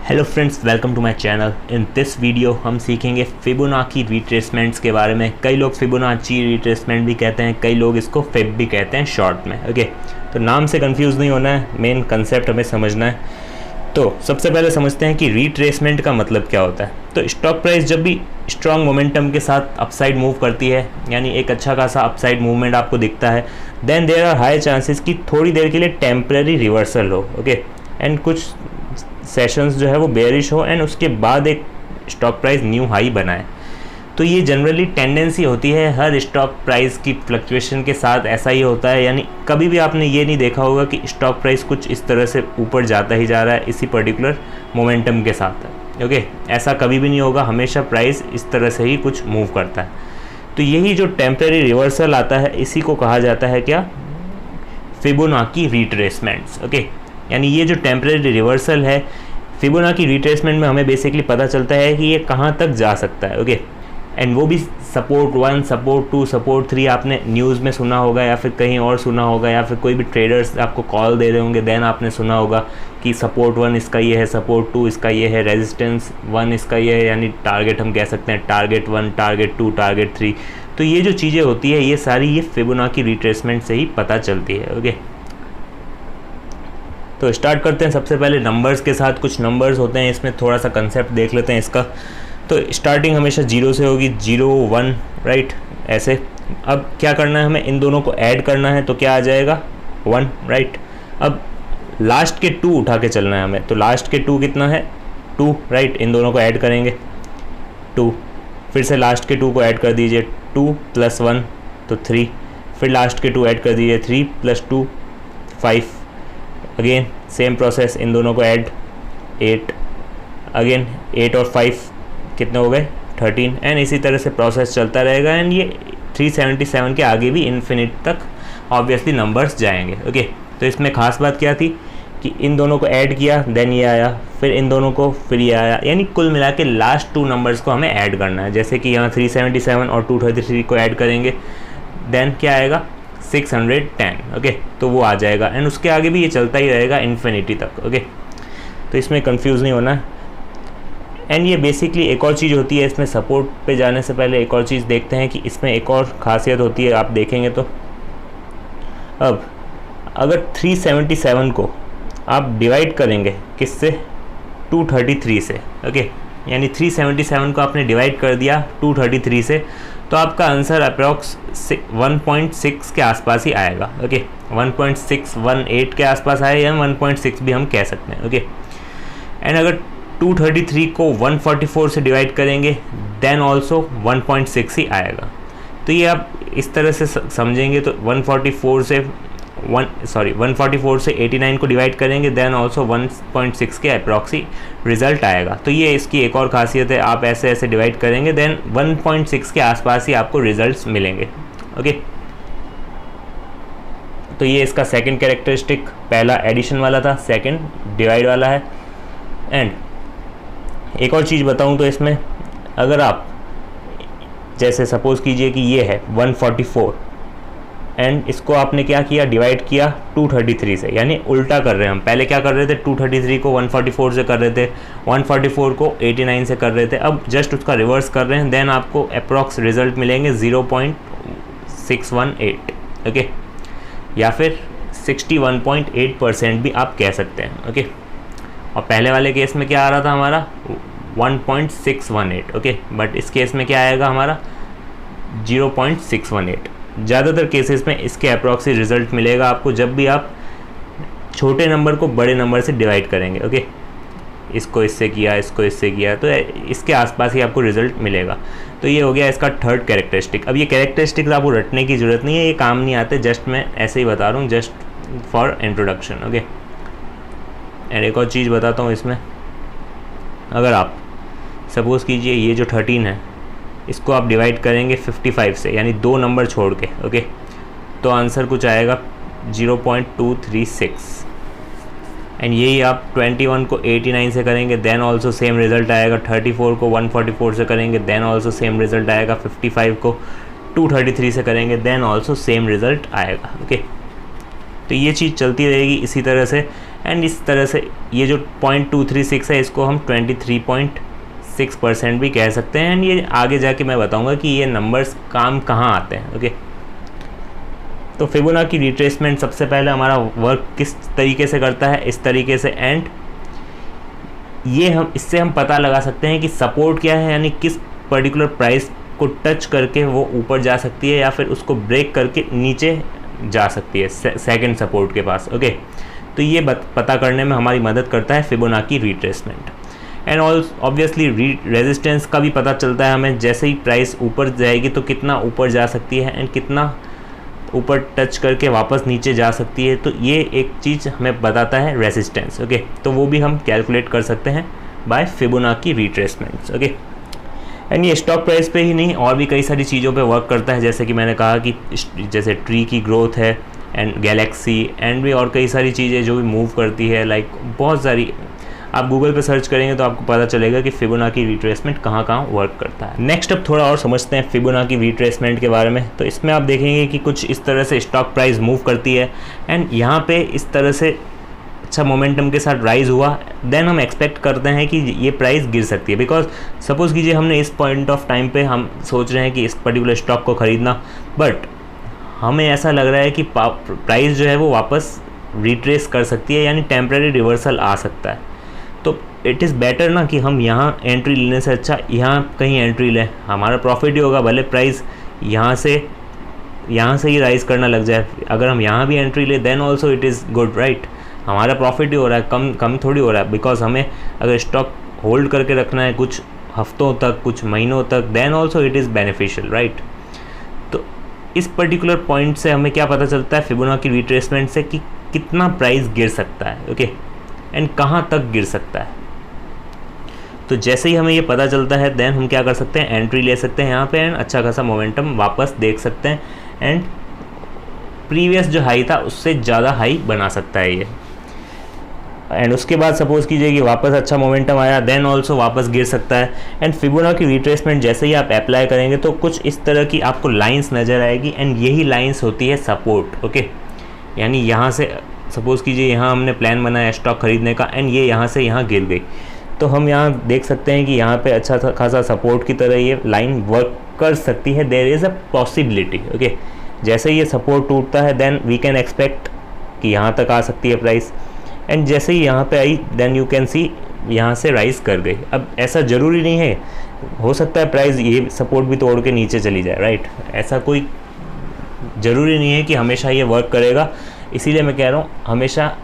Hello friends, welcome to my channel. In this video हम सीखेंगे Fibonacci रिट्रेसमेंट्स के बारे में। कई लोग फिबोनाची रिट्रेसमेंट भी कहते हैं, कई लोग इसको फिब भी कहते हैं शॉर्ट में। ओके, तो नाम से कंफ्यूज नहीं होना है, मेन कंसेप्ट हमें समझना है। तो सबसे पहले समझते हैं कि रिट्रेसमेंट का मतलब क्या होता है। तो स्टॉक प्राइस जब भी स्ट्रॉन्ग मोमेंटम के साथ अपसाइड मूव करती है, यानी एक अच्छा खासा अपसाइड मूवमेंट आपको दिखता है, then there are high chances कि थोड़ी देर के लिए टेम्पररी रिवर्सल हो। ओके, एंड कुछ सेशंस जो है वो बेयरिश हो एंड उसके बाद एक स्टॉक प्राइस न्यू हाई बनाए। तो ये जनरली टेंडेंसी होती है हर स्टॉक प्राइस की फ्लक्चुएशन के साथ, ऐसा ही होता है। यानी कभी भी आपने ये नहीं देखा होगा कि स्टॉक प्राइस कुछ इस तरह से ऊपर जाता ही जा रहा है इसी पर्टिकुलर मोमेंटम के साथ। ओके, ऐसा कभी भी नहीं होगा, हमेशा प्राइस इस तरह से ही कुछ मूव करता है। तो यही जो टेम्पररी रिवर्सल आता है इसी को कहा जाता है क्या, फिबोनाची रिट्रेसमेंट्स। ओके, यानी ये जो टेम्पररी रिवर्सल है फिबोनाची रिट्रेसमेंट में हमें बेसिकली पता चलता है कि ये कहाँ तक जा सकता है। ओके, एंड वो भी सपोर्ट 1, सपोर्ट 2, सपोर्ट 3 आपने न्यूज़ में सुना होगा या फिर कहीं और सुना होगा, या फिर कोई भी ट्रेडर्स आपको कॉल दे रहे होंगे, देन आपने सुना होगा कि सपोर्ट 1 इसका ये है, सपोर्ट 2 इसका ये है, रेजिस्टेंस 1 इसका ये है, यानी टारगेट हम कह सकते हैं टारगेट 1, टारगेट 2, टारगेट 3। तो ये जो चीज़ें होती है ये सारी ये फिबोनाची रिट्रेसमेंट से ही पता चलती है। ओके, तो स्टार्ट करते हैं सबसे पहले नंबर्स के साथ। कुछ नंबर्स होते हैं इसमें, थोड़ा सा कंसेप्ट देख लेते हैं इसका। तो स्टार्टिंग हमेशा 0 से होगी, 0, 1, राइट, ऐसे। अब क्या करना है, हमें इन दोनों को ऐड करना है, तो क्या आ जाएगा 1, राइट। अब लास्ट के 2 उठा के चलना है हमें, तो लास्ट के 2 कितना है 2, राइट। इन दोनों को ऐड करेंगे 2, फिर से लास्ट के 2 को ऐड कर दीजिए, 2 + 1 तो 3, फिर लास्ट के 2 ऐड कर दीजिए, 3 + 2 5, अगेन सेम प्रोसेस, इन दोनों को ऐड 8, अगेन 8 और 5 कितने हो गए 13, एंड इसी तरह से प्रोसेस चलता रहेगा। एंड ये 377 के आगे भी इन्फिनिट तक ऑब्वियसली नंबर्स जाएंगे। ओके, तो इसमें खास बात क्या थी कि इन दोनों को ऐड किया, देन ये आया, फिर इन दोनों को, फिर ये आया, यानी कुल मिला के लास्ट 2 नंबर्स को हमें ऐड करना है। जैसे कि यहाँ 377 और 233 को ऐड करेंगे, देन क्या आएगा 610। ओके, तो वो आ जाएगा, एंड उसके आगे भी ये चलता ही रहेगा इन्फिनिटी तक। ओके, तो इसमें कंफ्यूज नहीं होना है। एंड ये बेसिकली एक और चीज़ होती है इसमें, सपोर्ट पे जाने से पहले एक और चीज़ देखते हैं कि इसमें एक और खासियत होती है, आप देखेंगे तो अब अगर 377 को आप डिवाइड करेंगे किससे, 233 से। ओके, यानी 377 को आपने डिवाइड कर दिया 233 से, तो आपका आंसर अप्रॉक्स 1.6 के आसपास ही आएगा। ओके, 1.618 के आसपास आए, या 1.6 भी हम कह सकते हैं। ओके, एंड अगर 233 को 144 से डिवाइड करेंगे देन ऑल्सो 1.6 ही आएगा। तो ये आप इस तरह से समझेंगे तो 144 से 89 को डिवाइड करेंगे देन ऑल्सो 1.6 के अप्रॉक्स ही रिजल्ट आएगा। तो ये इसकी एक और खासियत है, आप ऐसे ऐसे डिवाइड करेंगे देन 1.6 के आसपास ही आपको रिजल्ट्स मिलेंगे। ओके, तो ये इसका सेकंड कैरेक्टरिस्टिक, पहला एडिशन वाला था, सेकंड डिवाइड वाला है। एंड एक और चीज़ बताऊं तो इसमें अगर आप जैसे सपोज़ कीजिए कि ये है 144 एंड इसको आपने क्या किया, डिवाइड किया 233 से, यानी उल्टा कर रहे हैं हम। पहले क्या कर रहे थे, 233 को 144 से कर रहे थे, 144 को 89 से कर रहे थे, अब जस्ट उसका रिवर्स कर रहे हैं, देन आपको अप्रॉक्स रिजल्ट मिलेंगे 0.618। ओके, या फिर 61.8% भी आप कह सकते हैं। ओके, और पहले वाले केस में क्या आ रहा था हमारा 1.618। ओके, बट इस केस में क्या आएगा हमारा 0.618। ज़्यादातर केसेस में इसके अप्रॉक्सी रिजल्ट मिलेगा आपको जब भी आप छोटे नंबर को बड़े नंबर से डिवाइड करेंगे। ओके, इसको इससे किया, इसको इससे किया, तो इसके आसपास ही आपको रिजल्ट मिलेगा। तो ये हो गया इसका थर्ड कैरेक्टरिस्टिक। अब ये कैरेक्टरिस्टिक्स आपको रटने की ज़रूरत नहीं है, ये काम नहीं आते, जस्ट मैं ऐसे ही बता रहा हूँ, just for introduction. Okay, and एक और चीज़ बताता हूँ इसमें, अगर आप सपोज़ कीजिए ये जो 13 है इसको आप डिवाइड करेंगे 55 से, यानी 2 नंबर छोड़ के। ओके, तो आंसर कुछ आएगा 0.236। एंड यही आप 21 को 89 से करेंगे देन ऑल्सो सेम रिज़ल्ट आएगा, 34 को 144 से करेंगे देन ऑल्सो सेम रिज़ल्ट आएगा, 55 को 233 से करेंगे देन ऑल्सो सेम रिज़ल्ट आएगा। ओके, तो ये चीज़ चलती रहेगी इसी तरह से। एंड इस तरह से ये जो 0.236 है इसको हम 23.6% भी कह सकते हैं। एंड ये आगे जाके मैं बताऊंगा कि ये नंबर्स काम कहाँ आते हैं। ओके, तो फिबोनाची रिट्रेसमेंट सबसे पहले हमारा वर्क किस तरीके से करता है, इस तरीके से। एंड ये इससे हम पता लगा सकते हैं कि सपोर्ट क्या है, यानी किस पर्टिकुलर प्राइस को टच करके वो ऊपर जा सकती है या फिर उसको ब्रेक करके नीचे जा सकती है सेकंड सपोर्ट के पास। ओके, तो ये पता करने में हमारी मदद करता है Fibonacci retracement. And obviously resistance का भी पता चलता है हमें, जैसे ही प्राइस ऊपर जाएगी तो कितना ऊपर जा सकती है एंड कितना ऊपर टच करके वापस नीचे जा सकती है। तो ये एक चीज़ हमें बताता है रेजिस्टेंस। ओके, तो वो भी हम कैलकुलेट कर सकते हैं बाय फिबोनाची रिट्रेसमेंट्स। ओके, एंड ये स्टॉक प्राइस पे ही नहीं और भी कई सारी चीज़ों पे वर्क करता है, जैसे कि मैंने कहा कि जैसे ट्री की ग्रोथ है एंड गैलेक्सी एंड भी और कई सारी चीज़ें जो भी मूव करती है, लाइक बहुत सारी। आप गूगल पे सर्च करेंगे तो आपको पता चलेगा कि फिबोनाची रिट्रेसमेंट कहाँ कहाँ वर्क करता है। नेक्स्ट अब थोड़ा और समझते हैं फिबोनाची रिट्रेसमेंट के बारे में। तो इसमें आप देखेंगे कि कुछ इस तरह से स्टॉक प्राइस मूव करती है एंड यहाँ पे इस तरह से अच्छा मोमेंटम के साथ राइज हुआ, देन हम एक्सपेक्ट करते हैं कि ये प्राइस गिर सकती है। बिकॉज सपोज़ कीजिए हमने इस पॉइंट ऑफ टाइम पे हम सोच रहे हैं कि इस पर्टिकुलर स्टॉक को ख़रीदना, बट हमें ऐसा लग रहा है कि प्राइस जो है वो वापस रिट्रेस कर सकती है, यानी टेम्प्रेरी रिवर्सल आ सकता है। तो इट इज़ बेटर ना कि हम यहाँ एंट्री लेने से अच्छा यहाँ कहीं एंट्री लें, हमारा प्रॉफिट ही होगा, भले प्राइस यहाँ से ही राइज करना लग जाए। अगर हम यहाँ भी एंट्री ले then also it is good, right. हमारा प्रॉफिट ही हो रहा है, कम थोड़ी हो रहा है। बिकॉज हमें अगर स्टॉक होल्ड करके रखना है कुछ हफ्तों तक, कुछ महीनों तक, then also it is beneficial, right. तो इस पर्टिकुलर पॉइंट से हमें क्या पता चलता है फिबोनाची रिट्रेसमेंट से कि कितना प्राइस गिर सकता है। ओके, एंड कहाँ तक गिर सकता है। तो जैसे ही हमें ये पता चलता है देन हम क्या कर सकते हैं, एंट्री ले सकते हैं यहाँ पे एंड अच्छा खासा मोमेंटम वापस देख सकते हैं एंड प्रीवियस जो हाई था उससे ज़्यादा हाई बना सकता है ये। एंड उसके बाद सपोज़ कीजिए कि वापस अच्छा मोमेंटम आया, देन ऑल्सो वापस गिर सकता है। एंड फिबोनाची रिट्रेसमेंट जैसे ही आप अप्लाई करेंगे तो कुछ इस तरह की आपको लाइंस नज़र आएगी एंड यही लाइंस होती है सपोर्ट। ओके, यानी यहाँ से सपोज़ कीजिए यहाँ हमने प्लान बनाया स्टॉक खरीदने का एंड ये यहाँ से यहाँ गिर गई, तो हम यहाँ देख सकते हैं कि यहाँ पे अच्छा खासा सपोर्ट की तरह ये लाइन वर्क कर सकती है। There is a possibility. Okay, जैसे ये सपोर्ट टूटता है देन वी कैन एक्सपेक्ट कि यहाँ तक आ सकती है प्राइस, एंड जैसे ही यहाँ पे आई देन यू कैन सी यहाँ से राइज कर गई। अब ऐसा ज़रूरी नहीं है, हो सकता है प्राइस ये सपोर्ट भी तोड़ के नीचे चली जाए, राइट। ऐसा कोई ज़रूरी नहीं है कि हमेशा ये वर्क करेगा, इसीलिए मैं कह रहा हूँ हमेशा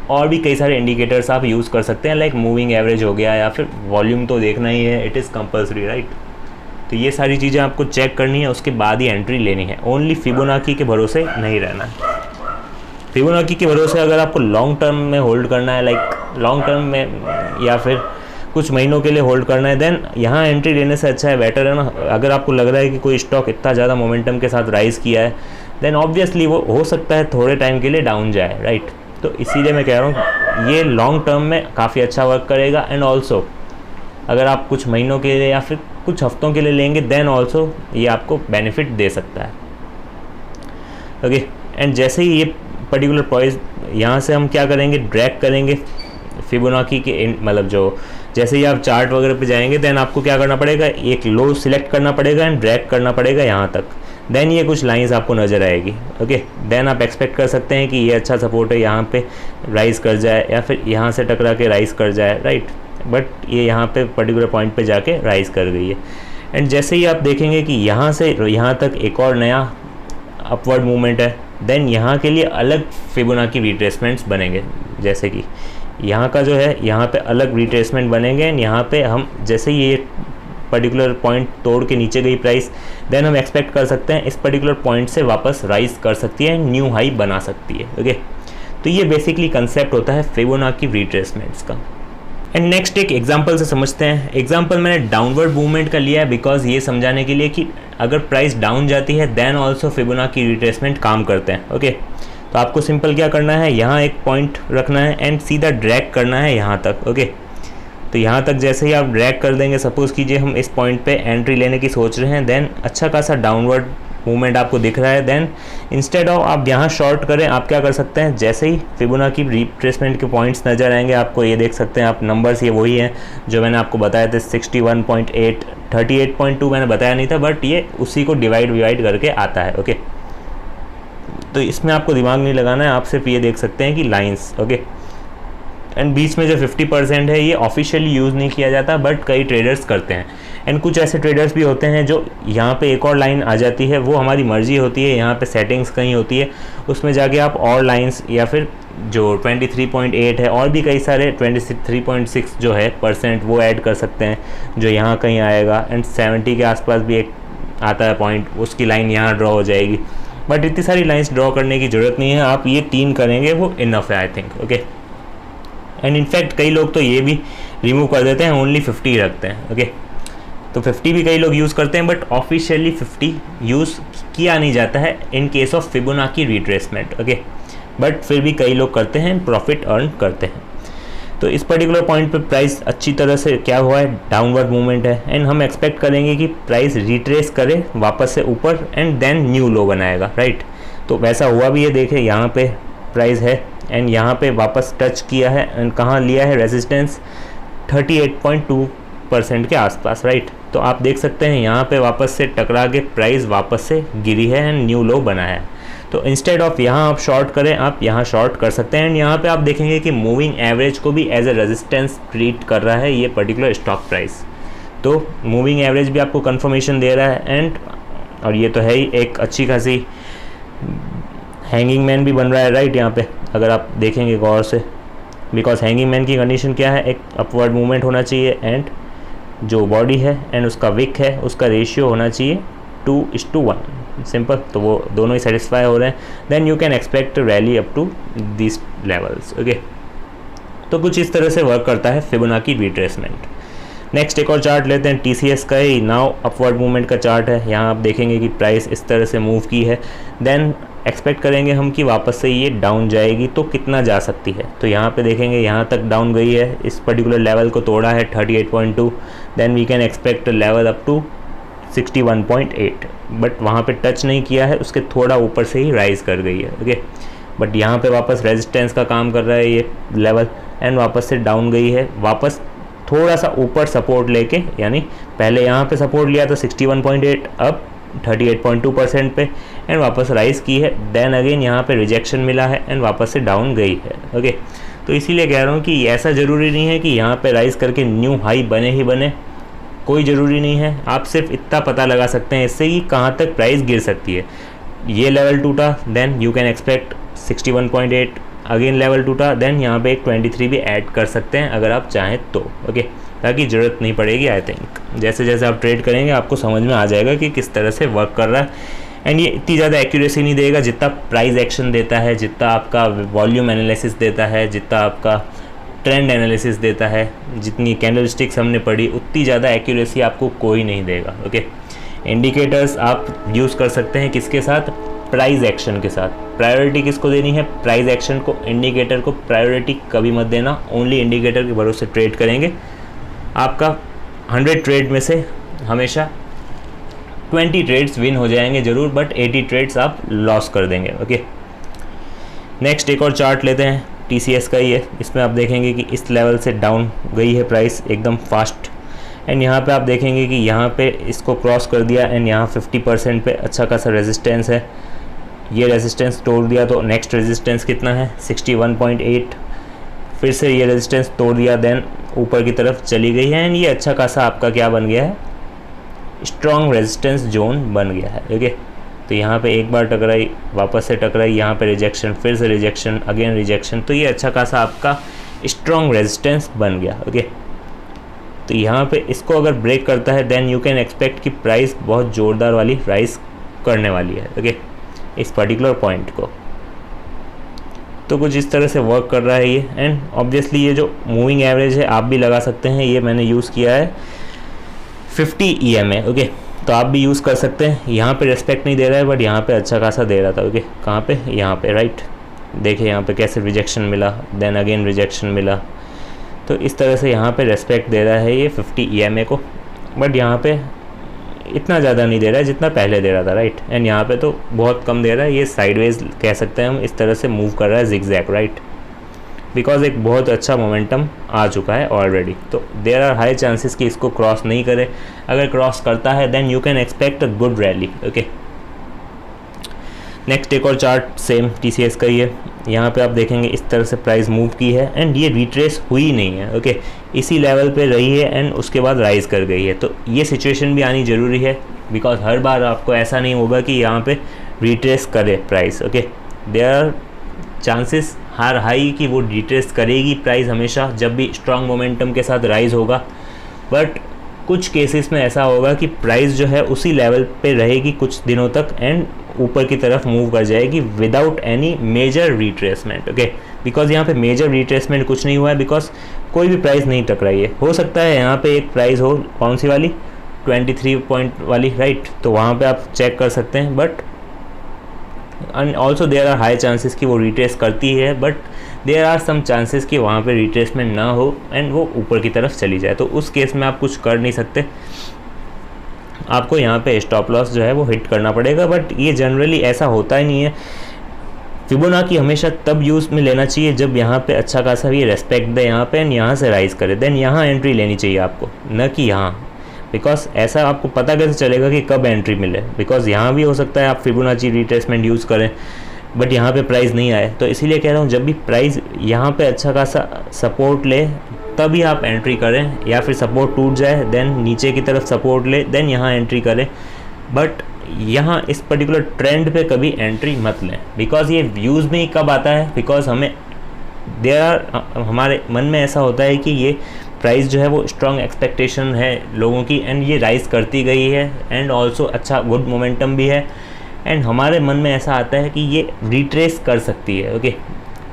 और भी कई सारे इंडिकेटर्स आप यूज़ कर सकते हैं, लाइक मूविंग एवरेज हो गया या फिर वॉल्यूम तो देखना ही है, इट इज़ कंपल्सरी, राइट। तो ये सारी चीज़ें आपको चेक करनी है, उसके बाद ही एंट्री लेनी है। ओनली फिबोनाची के भरोसे नहीं रहना है। फिबोनाची के भरोसे अगर आपको लॉन्ग टर्म में होल्ड करना है, लाइक लॉन्ग टर्म में या फिर कुछ महीनों के लिए होल्ड करना है, देन यहाँ एंट्री लेने से अच्छा है, बेटर है ना। अगर आपको लग रहा है कि कोई स्टॉक इतना ज़्यादा मोमेंटम के साथ राइज़ किया है देन ऑब्वियसली वो हो सकता है थोड़े टाइम के लिए डाउन जाए, राइट। तो इसीलिए मैं कह रहा हूँ ये लॉन्ग टर्म में काफ़ी अच्छा वर्क करेगा। एंड ऑल्सो अगर आप कुछ महीनों के लिए या फिर कुछ हफ्तों के लिए लेंगे देन ऑल्सो ये आपको बेनिफिट दे सकता है। ओके, एंड जैसे ही ये पर्टिकुलर प्राइस यहाँ से हम क्या करेंगे, ड्रैग करेंगे फिबोनाची के मतलब जो जैसे ही आप चार्ट वगैरह पे जाएंगे देन आपको क्या करना पड़ेगा, एक लो सिलेक्ट करना पड़ेगा एंड ड्रैग करना पड़ेगा यहाँ तक, देन ये कुछ लाइंस आपको नज़र आएगी। ओके, देन आप एक्सपेक्ट कर सकते हैं कि ये अच्छा सपोर्ट है, यहाँ पे राइज़ कर जाए या फिर यहाँ से टकरा के राइज़ कर जाए, राइट। बट ये यहाँ पे पर्टिकुलर पॉइंट पे जाके राइज़ कर गई है। एंड जैसे ही आप देखेंगे कि यहाँ से यहाँ तक एक और नया अपवर्ड मूवमेंट है, देन यहाँ के लिए अलग फिबोनाची रिट्रेसमेंट्स बनेंगे। जैसे कि यहाँ का जो है यहाँ पे अलग रिट्रेसमेंट बनेंगे एंड यहाँ पे हम जैसे ही ये पर्टिकुलर पॉइंट तोड़ के नीचे गई प्राइस, देन हम एक्सपेक्ट कर सकते हैं इस पर्टिकुलर पॉइंट से वापस राइज कर सकती है, न्यू हाई बना सकती है। ओके, तो ये बेसिकली कंसेप्ट होता है फिबोनाची रिट्रेसमेंट्स का। एंड नेक्स्ट एक एग्जांपल से समझते हैं। एग्जांपल मैंने डाउनवर्ड मूवमेंट का लिया है बिकॉज ये समझाने के लिए कि अगर प्राइस डाउन जाती है देन ऑल्सो फिबोनाची रिट्रेसमेंट काम करते हैं। ओके, तो आपको सिंपल क्या करना है, यहाँ एक पॉइंट रखना है एंड सीधा ड्रैग करना है यहाँ तक। ओके, तो यहाँ तक जैसे ही आप ड्रैग कर देंगे, सपोज़ कीजिए हम इस पॉइंट पे एंट्री लेने की सोच रहे हैं, देन अच्छा खासा डाउनवर्ड मूवमेंट आपको दिख रहा है, देन इंस्टेड ऑफ आप यहाँ शॉर्ट करें, आप क्या कर सकते हैं, जैसे ही फिबोनाची रिट्रेसमेंट के पॉइंट्स नज़र आएंगे आपको, ये देख सकते हैं आप नंबर्स, ये वही हैं जो मैंने आपको बताया थे 61.8, 38.2 मैंने बताया नहीं था, बट ये उसी को डिवाइड करके आता है। ओके, तो इसमें आपको दिमाग नहीं लगाना है, आप सिर्फ ये देख सकते हैं कि लाइंस। ओके, एंड बीच में जो 50% है ये ऑफिशियली यूज़ नहीं किया जाता, बट कई ट्रेडर्स करते हैं। एंड कुछ ऐसे ट्रेडर्स भी होते हैं जो यहाँ पे एक और लाइन आ जाती है, वो हमारी मर्जी होती है, यहाँ पे सेटिंग्स कहीं होती है, उसमें जाके आप और लाइंस या फिर जो 23.8 है और भी कई सारे 23.6 जो है % वो ऐड कर सकते हैं, जो यहाँ कहीं आएगा। एंड 70 के आसपास भी एक आता है पॉइंट, उसकी लाइन यहाँ ड्रॉ हो जाएगी। बट इतनी सारी लाइन्स ड्रॉ करने की ज़रूरत नहीं है, आप ये 3 करेंगे वो इनफ है I think. Okay, and in fact कई लोग तो ये भी रिमूव कर देते हैं, ओनली 50 रखते हैं। ओके, तो 50 भी कई लोग यूज़ करते हैं, बट ऑफिशियली 50 यूज़ किया नहीं जाता है in case of Fibonacci retracement. Okay, but फिर भी कई लोग करते हैं, प्रॉफिट अर्न करते हैं। तो इस पर्टिकुलर पॉइंट पे प्राइस अच्छी तरह से क्या हुआ है, डाउनवर्ड मूवमेंट है, एंड हम एक्सपेक्ट करेंगे कि प्राइस रिट्रेस करे वापस से ऊपर एंड देन न्यू लो बनाएगा, राइट। तो वैसा हुआ भी है, देखें यहाँ पे प्राइस है एंड यहाँ पे वापस टच किया है एंड कहाँ लिया है रेजिस्टेंस 38.2% के आसपास, राइट। तो आप देख सकते हैं यहाँ पे वापस से टकरा के प्राइस वापस से गिरी है एंड न्यू लो बनाया है। तो इंस्टेड ऑफ यहाँ आप शॉर्ट करें, आप यहाँ शॉर्ट कर सकते हैं। एंड यहाँ पे आप देखेंगे कि मूविंग एवरेज को भी एज ए रेजिस्टेंस ट्रीट कर रहा है ये पर्टिकुलर स्टॉक प्राइस। तो मूविंग एवरेज भी आपको कंफर्मेशन दे रहा है एंड और ये तो है ही एक अच्छी खासी हैंगिंग मैन भी बन रहा है, राइट। यहाँ पे अगर आप देखेंगे गौर से, बिकॉज हैंगिंग मैन की कंडीशन क्या है, एक अपवर्ड मूवमेंट होना चाहिए एंड जो बॉडी है एंड उसका विक है उसका रेशियो होना चाहिए 2:1, सिंपल। तो वो दोनों ही सेटिस्फाई हो रहे हैं, then you can expect rally up to this levels. Okay, तो कुछ इस तरह से वर्क करता है फिबोनाची रिट्रेसमेंट। नेक्स्ट एक और चार्ट लेते हैं, TCS का ही नाउ अपवर्ड मूवमेंट का चार्ट है। यहाँ आप देखेंगे कि प्राइस इस तरह से मूव की है, देन एक्सपेक्ट करेंगे हम कि वापस से ये डाउन जाएगी, तो कितना जा सकती है। तो यहाँ पे देखेंगे यहाँ तक डाउन गई है, इस पर्टिकुलर लेवल को तोड़ा है 38.2, then we can expect level up to 61.8, but वहाँ पे टच नहीं किया है, उसके थोड़ा ऊपर से ही राइज कर गई है। ओके, बट यहाँ पे वापस रेजिस्टेंस का काम कर रहा है ये लेवल एंड वापस से डाउन गई है, वापस थोड़ा सा ऊपर सपोर्ट लेके, यानी पहले यहाँ पे सपोर्ट लिया था 61.8, अब 38.2% पे एंड वापस राइज की है, देन अगेन यहाँ पे रिजेक्शन मिला है एंड वापस से डाउन गई है। ओके, तो इसीलिए कह रहा हूँ कि ऐसा ज़रूरी नहीं है कि यहाँ पे राइज करके न्यू हाई बने ही बने, कोई ज़रूरी नहीं है। आप सिर्फ इतना पता लगा सकते हैं इससे कि कहाँ तक प्राइस गिर सकती है। ये लेवल टूटा, then you can expect 61.8, again level टूटा, देन यहाँ पे एक 23 भी ऐड कर सकते हैं अगर आप चाहें तो। ओके, ताकि ज़रूरत नहीं पड़ेगी। आई थिंक जैसे जैसे आप ट्रेड करेंगे आपको समझ में आ जाएगा कि किस तरह से वर्क कर रहा है। एंड ये इतनी ज़्यादा एक्यूरेसी नहीं देगा जितना प्राइस एक्शन देता है, जितना आपका वॉल्यूम एनालिसिस देता है, जितना आपका ट्रेंड एनालिसिस देता है, जितनी कैंडलस्टिक्स हमने पढ़ी उतनी ज़्यादा एक्यूरेसी आपको कोई नहीं देगा। ओके, इंडिकेटर्स आप यूज़ कर सकते हैं किसके साथ, प्राइस एक्शन के साथ। प्रायोरिटी किसको देनी है, प्राइस एक्शन को। इंडिकेटर को प्रायोरिटी कभी मत देना, ओनली इंडिकेटर के भरोसे ट्रेड करेंगे। आपका 100 ट्रेड में से हमेशा 20 ट्रेड्स विन हो जाएंगे ज़रूर, बट 80 ट्रेड्स आप लॉस कर देंगे। ओके, नेक्स्ट एक और चार्ट लेते हैं, TCS का ही है। इसमें आप देखेंगे कि इस लेवल से डाउन गई है प्राइस एकदम फास्ट एंड यहाँ पे आप देखेंगे कि यहाँ पे इसको क्रॉस कर दिया एंड यहाँ 50% पे अच्छा खासा रेजिस्टेंस है। ये रेजिस्टेंस तोड़ दिया तो नेक्स्ट रेजिस्टेंस कितना है 61.8, फिर से ये रेजिस्टेंस तोड़ दिया, देन ऊपर की तरफ चली गई है एंड ये अच्छा खासा आपका क्या बन गया है, स्ट्रॉन्ग रेजिस्टेंस जोन बन गया है। ओके, तो यहाँ पे एक बार टकराई, वापस से टकराई, यहाँ पे रिजेक्शन, फिर से रिजेक्शन, अगेन रिजेक्शन, तो ये अच्छा खासा आपका स्ट्रॉन्ग रेजिस्टेंस बन गया। ओके, तो यहाँ पे इसको अगर ब्रेक करता है देन यू कैन एक्सपेक्ट कि प्राइस बहुत ज़ोरदार वाली राइज करने वाली है। ओके, इस पर्टिकुलर पॉइंट को। तो कुछ इस तरह से वर्क कर रहा है ये। एंड ऑब्वियसली ये जो मूविंग एवरेज है आप भी लगा सकते हैं, ये मैंने यूज़ किया है 50 EMA। ओके, तो आप भी यूज़ कर सकते हैं। यहाँ पे रेस्पेक्ट नहीं दे रहा है बट यहाँ पे अच्छा खासा दे रहा था। ओके, कहाँ पे, यहाँ पे, राइट। देखिए यहाँ पे कैसे रिजेक्शन मिला, देन अगेन रिजेक्शन मिला, तो इस तरह से यहाँ पे रेस्पेक्ट दे रहा है ये 50 EMA को। बट यहाँ पे इतना ज़्यादा नहीं दे रहा है जितना पहले दे रहा था, राइट। एंड यहाँ पे तो बहुत कम दे रहा है, ये साइडवेज कह सकते हैं हम, इस तरह से मूव कर रहा है जिगजैग, राइट, बिकॉज एक बहुत अच्छा मोमेंटम आ चुका है ऑलरेडी। तो देयर आर हाई चांसेस कि इसको क्रॉस नहीं करे। अगर क्रॉस करता है then you can expect a good rally, okay. Next एक और चार्ट सेम TCS का ही है। यहाँ पे आप देखेंगे इस तरह से प्राइस मूव की है एंड ये रिट्रेस हुई नहीं है, ओके, इसी लेवल पे रही है एंड उसके बाद राइज कर गई है। तो ये सिचुएशन भी आनी ज़रूरी है, बिकॉज हर बार आपको ऐसा नहीं होगा कि यहाँ पे रिट्रेस करे price, okay. There are chances हर हाई कि वो रिट्रेस करेगी प्राइस हमेशा जब भी स्ट्रॉन्ग मोमेंटम के साथ राइज होगा, बट कुछ केसेस में ऐसा होगा कि प्राइस जो है उसी लेवल पे रहेगी कुछ दिनों तक एंड ऊपर की तरफ मूव कर जाएगी without any major retracement, okay. Because यहाँ पे मेजर रिट्रेसमेंट कुछ नहीं हुआ है, बिकॉज कोई भी प्राइस नहीं टकराई है। हो सकता है यहाँ पे एक प्राइस हो, कौन सी वाली, 23 पॉइंट वाली, राइट, तो वहाँ पे आप चेक कर सकते हैं, but and also there are high chances कि वो रिट्रेस करती है, but there are some chances कि वहाँ पे रिट्रेसमेंट ना हो एंड वो ऊपर की तरफ चली जाए। तो उस केस में आप कुछ कर नहीं सकते, आपको यहाँ पे स्टॉप लॉस जो है वो हिट करना पड़ेगा, बट ये जनरली ऐसा होता ही नहीं है। फिबोनाची हमेशा तब यूज़ में लेना चाहिए जब यहाँ पे अच्छा खासा भी रेस्पेक्ट दे यहाँ पे एंड यहाँ से राइज करे, देन यहाँ एंट्री लेनी चाहिए आपको, न कि यहाँ, बिकॉज ऐसा आपको पता कैसे चलेगा कि कब एंट्री मिले, बिकॉज यहाँ भी हो सकता है आप फिबोनाची रिट्रेसमेंट यूज़ करें बट यहाँ पे प्राइस नहीं आए। तो इसीलिए कह रहा हूँ जब भी प्राइस यहाँ पे अच्छा खासा सपोर्ट ले तभी आप एंट्री करें, या फिर सपोर्ट टूट जाए देन नीचे की तरफ सपोर्ट ले देन यहाँ एंट्री करें, बट यहाँ इस पर्टिकुलर ट्रेंड पे कभी एंट्री मत लें, बिकॉज ये व्यूज़ में ही कब आता है, बिकॉज हमें हमारे मन में ऐसा होता है कि ये प्राइस जो है वो स्ट्रॉन्ग एक्सपेक्टेशन है लोगों की एंड ये राइज करती गई है एंड ऑल्सो अच्छा गुड मोमेंटम भी है, एंड हमारे मन में ऐसा आता है कि ये रिट्रेस कर सकती है, ओके।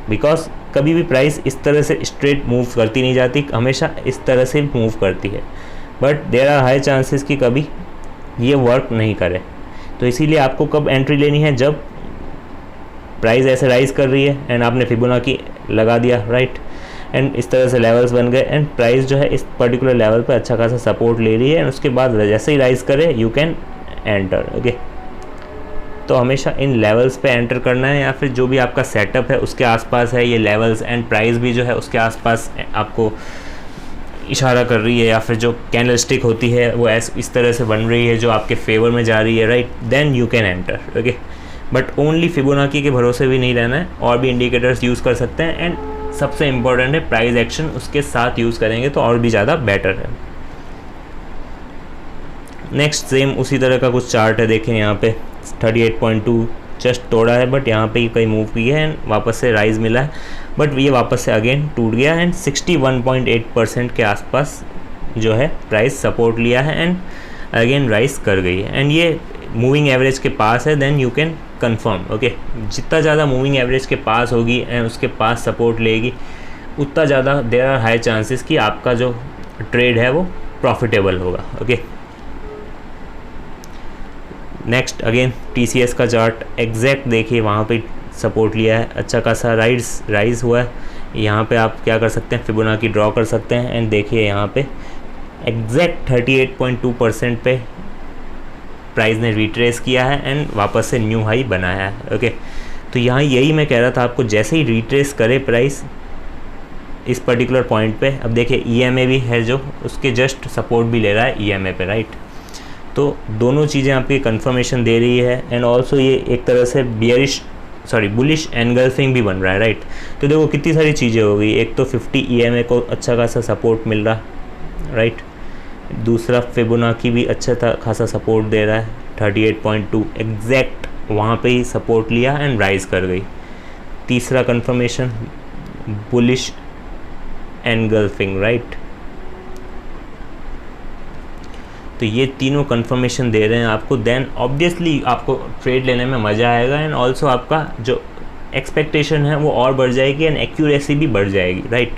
बिकॉज कभी भी प्राइस इस तरह से स्ट्रेट मूव करती नहीं जाती, हमेशा इस तरह से मूव करती है, but there are high chances कि कभी ये वर्क नहीं करे। तो इसीलिए आपको कब एंट्री लेनी है, जब प्राइस ऐसे राइज कर रही है एंड आपने फिबोनाची लगा दिया, राइट, एंड इस तरह से लेवल्स बन गए एंड प्राइस जो है इस पर्टिकुलर लेवल पे अच्छा खासा सपोर्ट ले रही है एंड उसके बाद जैसे ही राइज करे यू कैन एंटर, ओके। तो हमेशा इन लेवल्स पे एंटर करना है, या फिर जो भी आपका सेटअप है उसके आसपास है ये लेवल्स एंड प्राइस भी जो है उसके आसपास आपको इशारा कर रही है, या फिर जो कैंडल स्टिक होती है वो इस तरह से बन रही है जो आपके फेवर में जा रही है, right, then you can enter, okay. But only Fibonacci के भरोसे भी नहीं रहना है, और भी इंडिकेटर्स यूज़ कर सकते हैं एंड सबसे इम्पॉर्टेंट है प्राइस एक्शन उसके साथ यूज़ करेंगे तो और भी ज़्यादा बेटर है। नेक्स्ट सेम उसी तरह का कुछ चार्ट है, देखें यहाँ पे 38.2 जस्ट तोड़ा है, बट यहाँ पे कहीं मूव की है एंड वापस से राइज मिला है, बट ये वापस से अगेन टूट गया एंड 61.8% के आसपास जो है प्राइस सपोर्ट लिया है एंड अगेन राइज कर गई है एंड ये मूविंग एवरेज के पास है, then you can confirm, okay. जितना ज़्यादा मूविंग एवरेज के पास होगी एंड उसके पास सपोर्ट लेगी उतना ज़्यादा देयर आर हाई चांसेस कि आपका जो ट्रेड है वो प्रॉफिटेबल होगा, ओके। नेक्स्ट अगेन TCS का चार्ट एग्जैक्ट देखिए, वहाँ पे सपोर्ट लिया है, अच्छा खासा राइज हुआ है। यहाँ पे आप क्या कर सकते हैं, फिबोनाची ड्रॉ कर सकते हैं एंड देखिए यहाँ पे एग्जैक्ट 38.2% पे प्राइस ने रिट्रेस किया है एंड वापस से न्यू हाई बनाया है, ओके। तो यहाँ यही मैं कह रहा था आपको, जैसे ही रिट्रेस करे प्राइस इस पर्टिकुलर पॉइंट पे, अब देखिए EMA भी है जो उसके जस्ट सपोर्ट भी ले रहा है EMA पे, राइट। तो दोनों चीज़ें आपकी कंफर्मेशन दे रही है एंड ऑल्सो ये एक तरह से बुलिश एनगल्फिंग भी बन रहा है, राइट। तो देखो कितनी सारी चीज़ें हो गई, एक तो 50 EMA को अच्छा खासा सपोर्ट मिल रहा, राइट, दूसरा फिबोनाची भी अच्छा खासा सपोर्ट दे रहा है 38.2 एग्जैक्ट वहाँ पे ही सपोर्ट लिया एंड राइज कर गई, तीसरा कंफर्मेशन बुलिश एनगल्फिंग, राइट। तो ये तीनों कंफर्मेशन दे रहे हैं आपको, देन ऑब्वियसली आपको ट्रेड लेने में मज़ा आएगा एंड ऑल्सो आपका जो एक्सपेक्टेशन है वो और बढ़ जाएगी एंड एक्यूरेसी भी बढ़ जाएगी, राइट।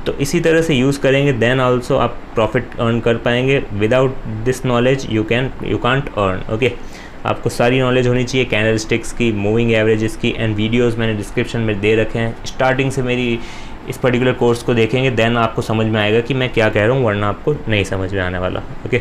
तो इसी तरह से यूज़ करेंगे देन ऑल्सो आप प्रॉफिट अर्न कर पाएंगे। Without this knowledge you can't earn, okay. आपको सारी नॉलेज होनी चाहिए कैंडल स्टिक्स की, मूविंग एवरेजेस की एंड वीडियोज़ मैंने डिस्क्रिप्शन में दे रखे हैं। स्टार्टिंग से मेरी इस पर्टिकुलर कोर्स को देखेंगे देन आपको समझ में आएगा कि मैं क्या कह रहा हूँ, वरना आपको नहीं समझ में आने वाला, ओके।